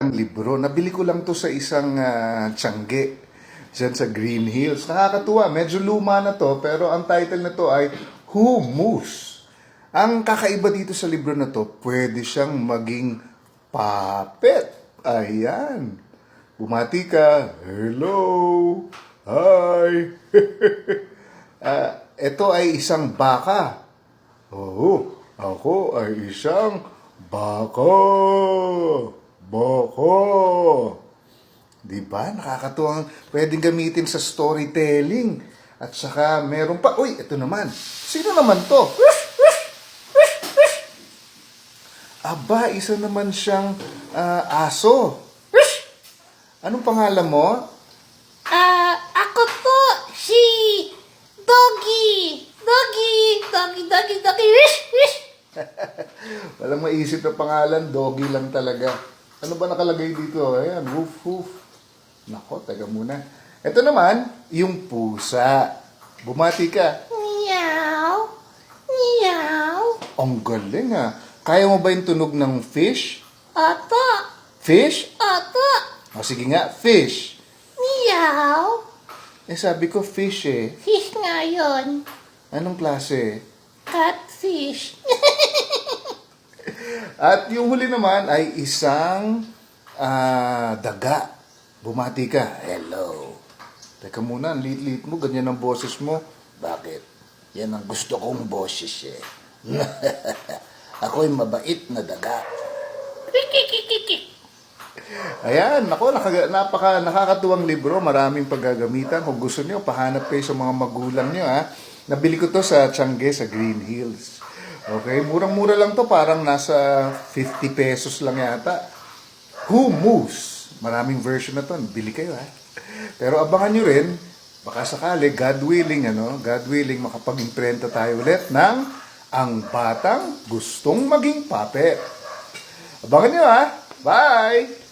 magandang libro. Nabili ko lang to sa isang tiyangge dyan sa Green Hills. Nakakatuwa, medyo luma na to, pero ang title na to ay Hummus. Ang kakaiba dito sa libro na to, pwede siyang maging puppet. Ayan. Bumati ka. Hello. Hi. Ito ay isang baka. Oo, ako ay isang baka. Baka. Diba? Nakakatuwang pwedeng gamitin sa storytelling. At saka meron pa, uy, ito naman. Sino naman to? Aba, isa naman siyang aso. Anong pangalan mo? Ako po, si Doggy. Doggy. Wish, wish. Walang maisip na pangalan, doggy lang talaga. Ano ba nakalagay dito? Ayan, woof, woof. Nako, taga muna. Ito naman, yung pusa. Bumati ka. Meow. Meow. Ang galing ha. Kaya mo ba yung tunog ng fish? Opo. Fish? Opo. O sige nga, fish. Meow. Sabi ko fish eh. Fish nga yun. Anong klase? Catfish. At yung huli naman ay isang daga. Bumati ka. Hello. Teka muna, ang liit-liit mo, ganyan ang boses mo. Bakit? Yan ang gusto kong boses eh. Ako'y mabait na daga. Ayan, ako, nakakatuwang libro. Maraming paggagamitan. Kung gusto niyo, pahanap kayo sa mga magulang niyo, ha. Nabili ko to sa Tiangge, sa Green Hills. Okay, murang-mura lang to. Parang nasa 50 pesos lang yata. Hummus. Maraming version na to. Bili kayo, ha. Pero abangan nyo rin, baka sakali, God willing, makapag-imprenta tayo ulit ng Ang Batang Gustong Maging Puppet. Abangan nyo, ha. Bye!